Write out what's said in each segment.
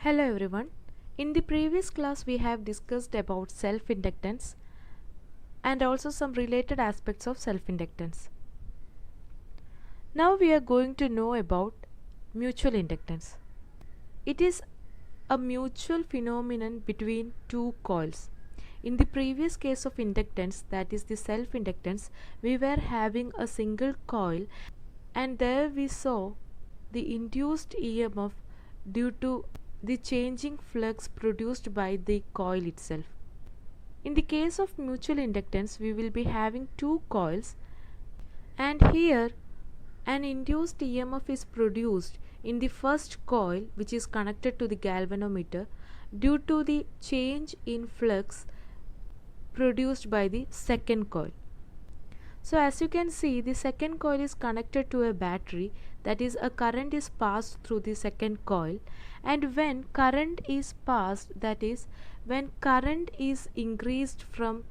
Hello everyone. In the previous class we have discussed about self-inductance and also some related aspects of self-inductance. Now we are going to know about mutual inductance. It is a mutual phenomenon between two coils. In the previous case of inductance, that is the self-inductance, we were having a single coil and there we saw the induced EMF due to the changing flux produced by the coil itself. In the case of mutual inductance, we will be having two coils, and here an induced EMF is produced in the first coil, which is connected to the galvanometer, due to the change in flux produced by the second coil. So as you can see, the second coil is connected to a battery, that is a current is passed through the second coil, and when current is passed, that is when current is increased from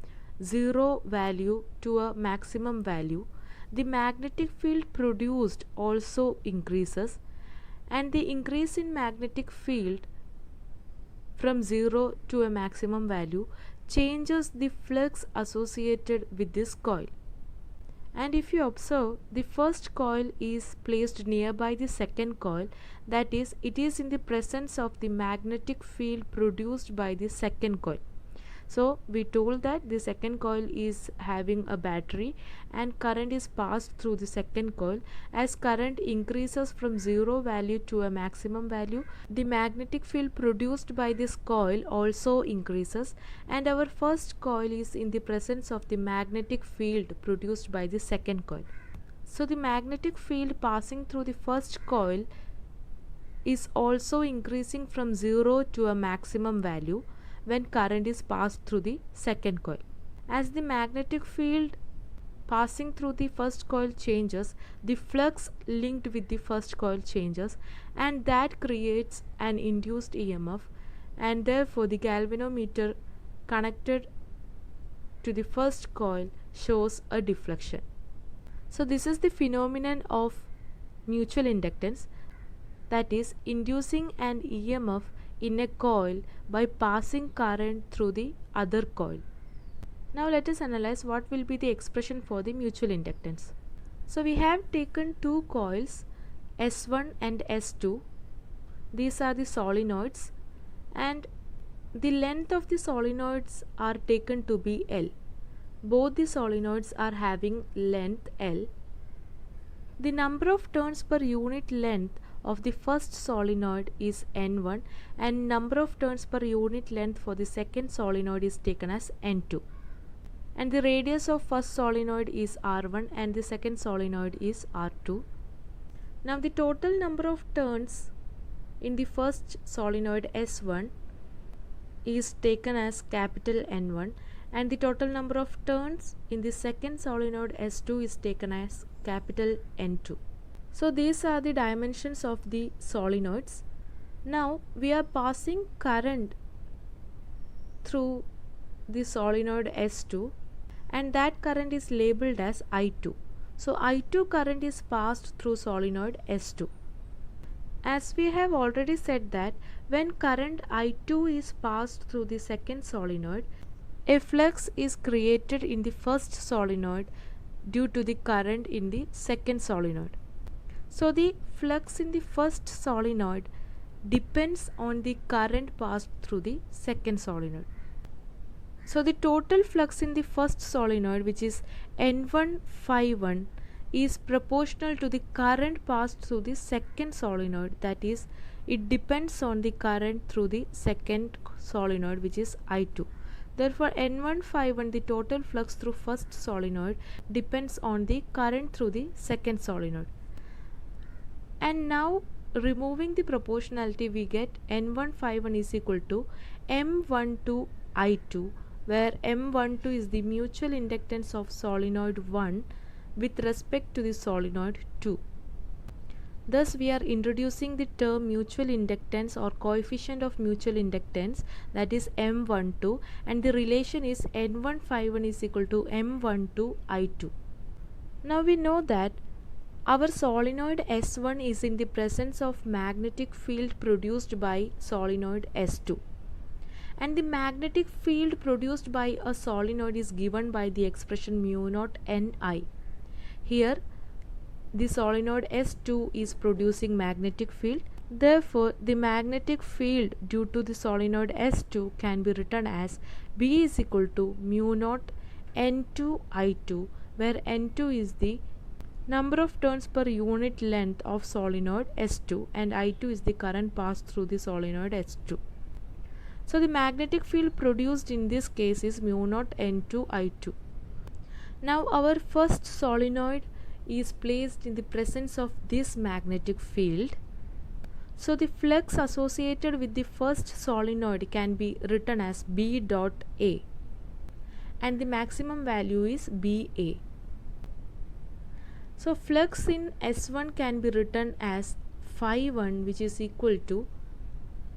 zero value to a maximum value, the magnetic field produced also increases, and the increase in magnetic field from 0 to a maximum value changes the flux associated with this coil. And if you observe, the first coil is placed nearby the second coil, that is, it is in the presence of the magnetic field produced by the second coil. So we told that the second coil is having a battery and current is passed through the second coil. As current increases from zero value to a maximum value, the magnetic field produced by this coil also increases, and our first coil is in the presence of the magnetic field produced by the second coil. So the magnetic field passing through the first coil is also increasing from 0 to a maximum value when current is passed through the second coil. As the magnetic field passing through the first coil changes, the flux linked with the first coil changes, and that creates an induced EMF, and therefore the galvanometer connected to the first coil shows a deflection. So this is the phenomenon of mutual inductance, that is inducing an EMF in a coil by passing current through the other coil. Now let us analyze what will be the expression for the mutual inductance. So we have taken two coils, S1 and S2. These are the solenoids, and the length of the solenoids are taken to be L. Both the solenoids are having length L. The number of turns per unit length of the first solenoid is N1, and number of turns per unit length for the second solenoid is taken as N2. And the radius of first solenoid is R1 and the second solenoid is R2. Now the total number of turns in the first solenoid S1 is taken as capital N1, and the total number of turns in the second solenoid S2 is taken as capital N2. So these are the dimensions of the solenoids. Now we are passing current through the solenoid S2, and that current is labeled as I2. So I2 current is passed through solenoid S2. As we have already said that when current I2 is passed through the second solenoid, a flux is created in the first solenoid due to the current in the second solenoid. So the flux in the first solenoid depends on the current passed through the second solenoid. So the total flux in the first solenoid, which is N1 is proportional to the current passed through the second solenoid, that is, it depends on the current through the second solenoid, which is I2. Therefore N1, the total flux through first solenoid, depends on the current through the second solenoid. And now removing the proportionality, we get N1 is equal to M12 I2, where M12 is the mutual inductance of solenoid 1 with respect to the solenoid 2. Thus we are introducing the term mutual inductance or coefficient of mutual inductance, that is M12, and the relation is N1 is equal to M12 I2. Now we know that Our solenoid S1 is in the presence of magnetic field produced by solenoid S2, and the magnetic field produced by a solenoid is given by the expression mu naught Ni. Here the solenoid S2 is producing magnetic field. Therefore, the magnetic field due to the solenoid S2 can be written as B is equal to mu naught N2 I2, where N2 is the number of turns per unit length of solenoid S2 and I2 is the current passed through the solenoid S2. So the magnetic field produced in this case is mu naught N2 I2. Now our first solenoid is placed in the presence of this magnetic field. So the flux associated with the first solenoid can be written as B dot A, and the maximum value is BA. So flux in S1 can be written as phi 1, which is equal to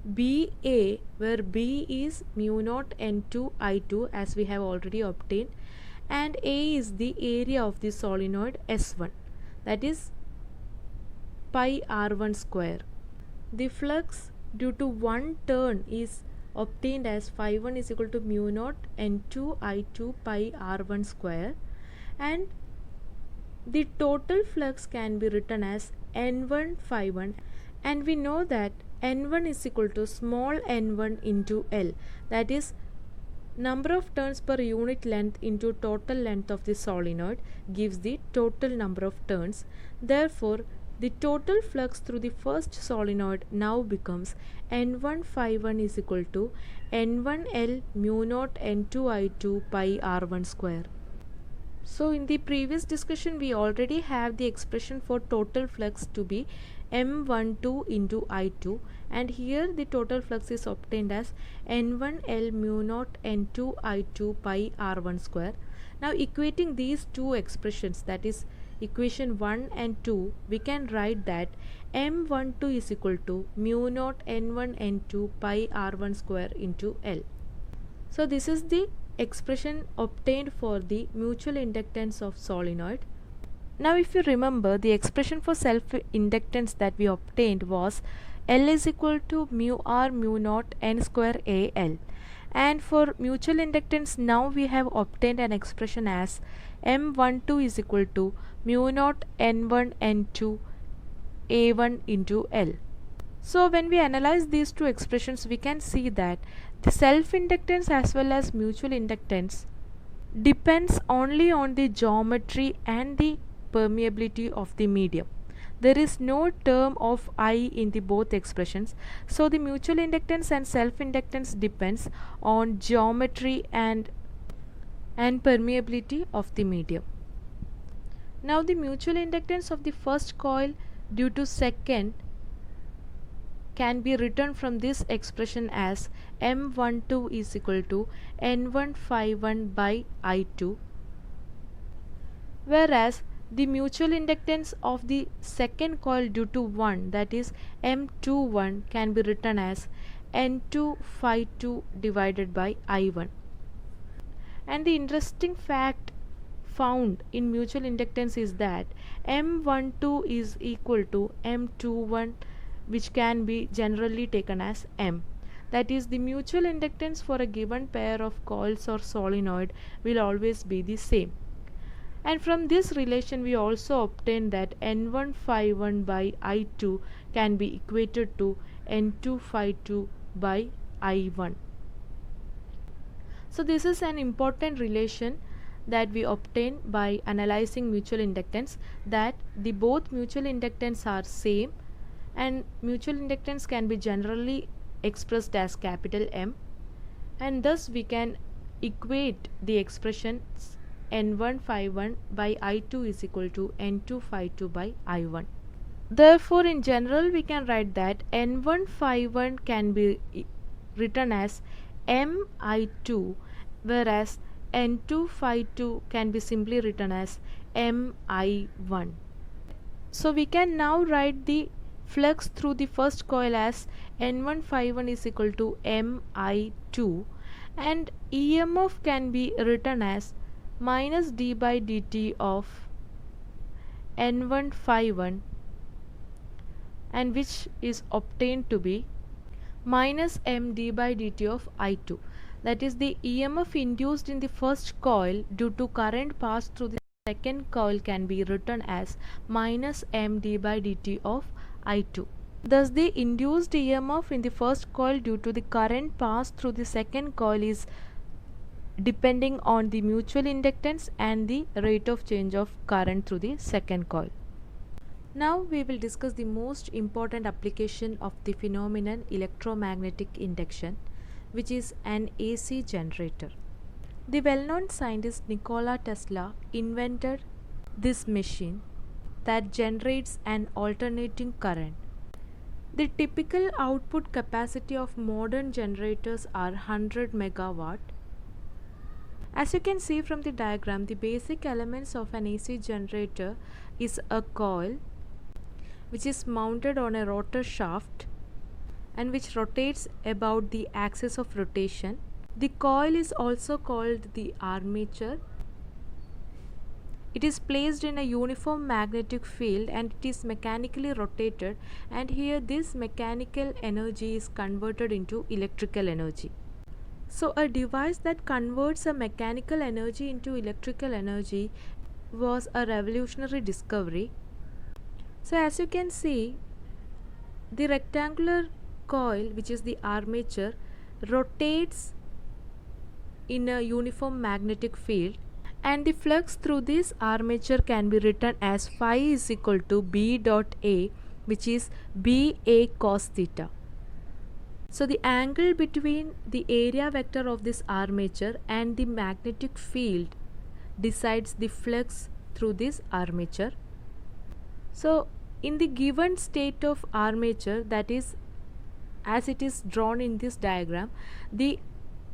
BA, where B is mu naught N2 I2 as we have already obtained, and A is the area of the solenoid S1, that is pi R1 square. The flux due to one turn is obtained as phi 1 is equal to mu naught N2 I2 pi R1 square, and the total flux can be written as N1 phi 1, and we know that N1 is equal to small n1 into L, that is number of turns per unit length into total length of the solenoid gives the total number of turns. Therefore, the total flux through the first solenoid now becomes N1 phi 1 is equal to N1 L mu naught N2 I2 pi R1 square. So in the previous discussion we already have the expression for total flux to be M12 into I2, and here the total flux is obtained as N1 L mu naught N2 I2 pi R1 square. Now equating these two expressions, that is equation 1 and 2, we can write that M12 is equal to mu naught N1 N2 pi R1 square into L. So this is the expression obtained for the mutual inductance of solenoid. Now if you remember, the expression for self inductance that we obtained was L is equal to mu R mu naught N square AL, and for mutual inductance now we have obtained an expression as M12 is equal to mu naught N1 N2 A1 into L. So when we analyze these two expressions, we can see that the self-inductance as well as mutual inductance depends only on the geometry and the permeability of the medium. There is no term of I in the both expressions. So the mutual inductance and self-inductance depends on geometry and permeability of the medium. Now the mutual inductance of the first coil due to second can be written from this expression as M12 is equal to N1 phi 1 by I2, whereas the mutual inductance of the second coil due to 1, that is M21, can be written as N2 phi 2 divided by I1. And the interesting fact found in mutual inductance is that M12 is equal to M21, which can be generally taken as M. That is, the mutual inductance for a given pair of coils or solenoid will always be the same. And from this relation we also obtain that N1 phi 1 by I2 can be equated to N2 phi 2 by I1. So this is an important relation that we obtain by analyzing mutual inductance, that the both mutual inductance are same, and mutual inductance can be generally expressed as capital M, and thus we can equate the expressions N1 phi 1 by I2 is equal to N2 phi 2 by I1. Therefore in general we can write that N1 phi 1 can be written as Mi2, whereas N2 phi 2 can be simply written as Mi1. So we can now write the flux through the first coil as N1 phi 1 is equal to Mi2, and EMF can be written as minus d by dt of N1 phi 1, and which is obtained to be minus m d by dt of I2. That is, the EMF induced in the first coil due to current passed through the second coil can be written as minus m d by dt of I2. Thus, the induced EMF in the first coil due to the current passed through the second coil is depending on the mutual inductance and the rate of change of current through the second coil. Now we will discuss the most important application of the phenomenon electromagnetic induction, which is an AC generator. The well-known scientist Nikola Tesla invented this machine that generates an alternating current. The typical output capacity of modern generators are 100 megawatt. As you can see from the diagram, the basic elements of an AC generator is a coil which is mounted on a rotor shaft and which rotates about the axis of rotation. The coil is also called the armature. It is placed in a uniform magnetic field and it is mechanically rotated, and here this mechanical energy is converted into electrical energy. So a device that converts a mechanical energy into electrical energy was a revolutionary discovery. So as you can see, the rectangular coil, which is the armature, rotates in a uniform magnetic field, and the flux through this armature can be written as phi is equal to B dot A, which is BA cos theta. So the angle between the area vector of this armature and the magnetic field decides the flux through this armature. So in the given state of armature, that is as it is drawn in this diagram, the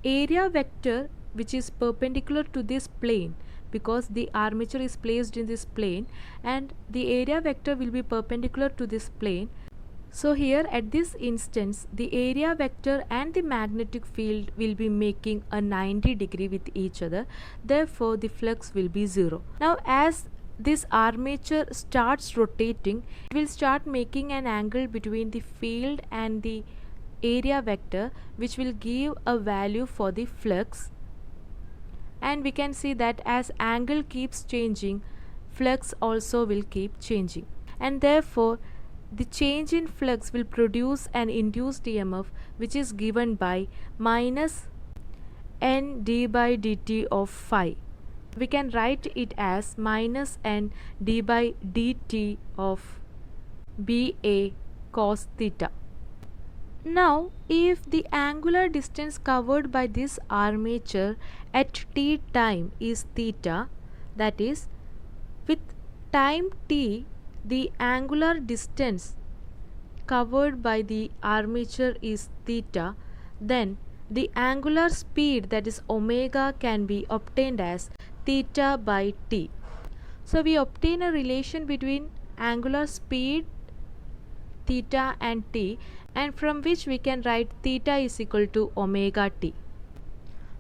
area vector which is perpendicular to this plane, because the armature is placed in this plane and the area vector will be perpendicular to this plane. So here at this instance, the area vector and the magnetic field will be making a 90 degree with each other. Therefore, the flux will be 0. Now as this armature starts rotating, it will start making an angle between the field and the area vector, which will give a value for the flux. And we can see that as angle keeps changing, flux also will keep changing, and therefore the change in flux will produce an induced EMF, which is given by minus n d by dt of phi. We can write it as minus n d by dt of BA cos theta. Now, if the angular distance covered by this armature at t time is theta, that is, with time t, the angular distance covered by the armature is theta, then the angular speed, that is omega, can be obtained as theta by t. So we obtain a relation between angular speed theta and t, and from which we can write theta is equal to omega t.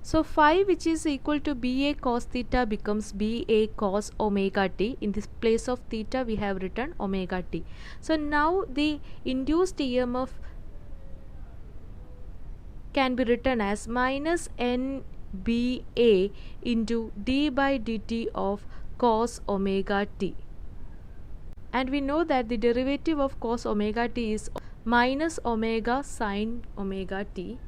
So phi, which is equal to BA cos theta, becomes BA cos omega t. In this place of theta we have written omega t. So now the induced EMF can be written as minus nBA into d by dt of cos omega t. And we know that the derivative of cos omega t is minus omega sin omega t,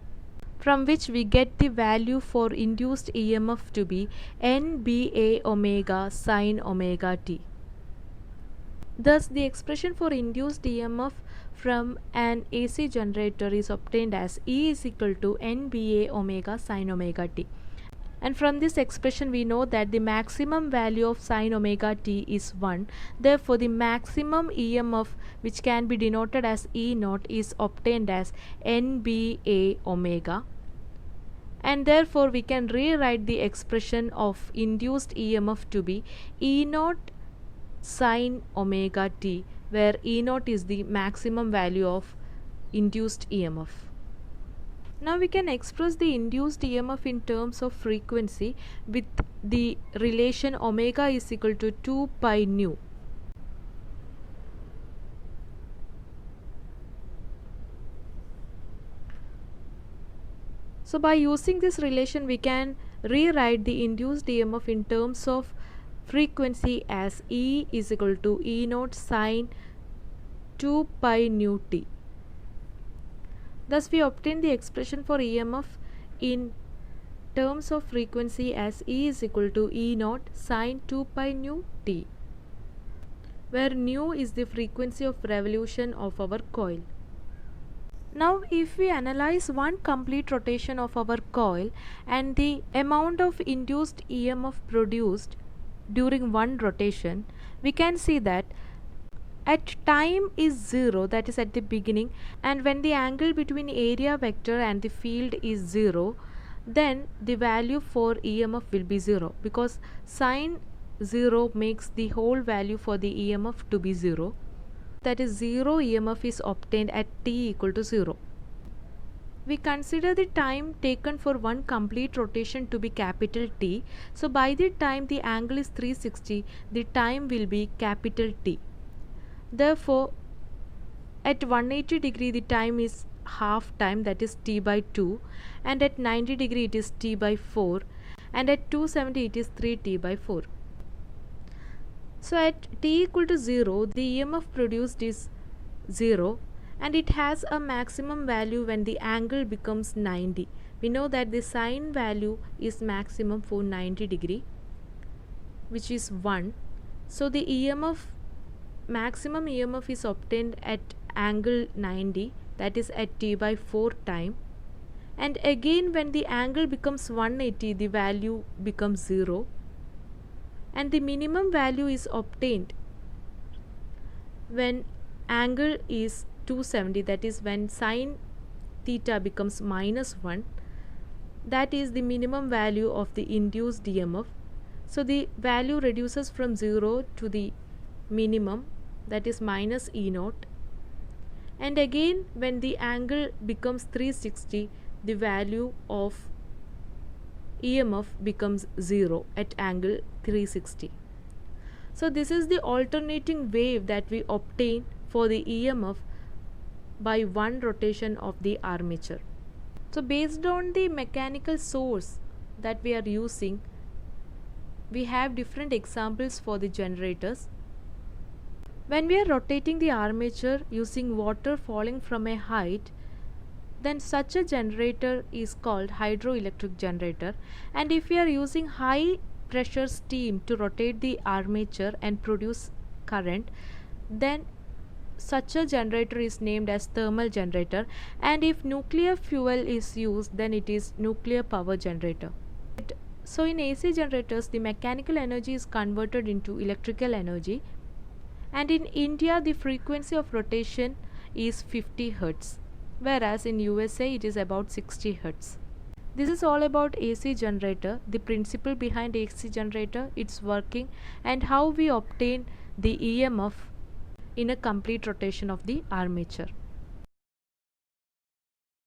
from which we get the value for induced EMF to be nBA omega sin omega t. Thus, the expression for induced EMF from an AC generator is obtained as E is equal to nBA omega sin omega t. And from this expression we know that the maximum value of sin omega t is 1. Therefore, the maximum EMF, which can be denoted as E naught, is obtained as nBA omega. And therefore we can rewrite the expression of induced EMF to be E naught sin omega t, where E naught is the maximum value of induced EMF. Now we can express the induced EMF in terms of frequency with the relation omega is equal to 2 pi nu. So by using this relation we can rewrite the induced EMF in terms of frequency as E is equal to E naught sine 2 pi nu t. Thus we obtain the expression for EMF in terms of frequency as E is equal to E naught sine 2 pi nu t, where nu is the frequency of revolution of our coil. Now if we analyze one complete rotation of our coil and the amount of induced EMF produced during one rotation, we can see that at time is 0, that is at the beginning, and when the angle between area vector and the field is 0, then the value for EMF will be 0, because sine 0 makes the whole value for the EMF to be 0. That is 0 EMF is obtained at t equal to 0. We consider the time taken for one complete rotation to be capital T. So by the time the angle is 360, the time will be capital T. Therefore, at 180 degree the time is half time, that is t by 2, and at 90 degree it is t by 4, and at 270 it is 3t by 4. So at t equal to 0, the EMF produced is 0, and it has a maximum value when the angle becomes 90. We know that the sine value is maximum for 90 degree, which is 1. So the maximum EMF is obtained at angle 90, that is at t by 4 time, and again when the angle becomes 180 the value becomes 0, and the minimum value is obtained when angle is 270, that is when sine theta becomes -1, that is the minimum value of the induced EMF. So the value reduces from 0 to the minimum, that is minus E naught, and again when the angle becomes 360 the value of EMF becomes 0 at angle 360. So this is the alternating wave that we obtain for the EMF by one rotation of the armature. So based on the mechanical source that we are using, we have different examples for the generators. When we are rotating the armature using water falling from a height, then such a generator is called hydroelectric generator. And if we are using high pressure steam to rotate the armature and produce current, then such a generator is named as thermal generator. And if nuclear fuel is used, then it is nuclear power generator. So in AC generators, the mechanical energy is converted into electrical energy, and in India the frequency of rotation is 50 Hz, whereas in USA it is about 60 Hz. This is all about AC generator, the principle behind AC generator, its working, and how we obtain the EMF in a complete rotation of the armature.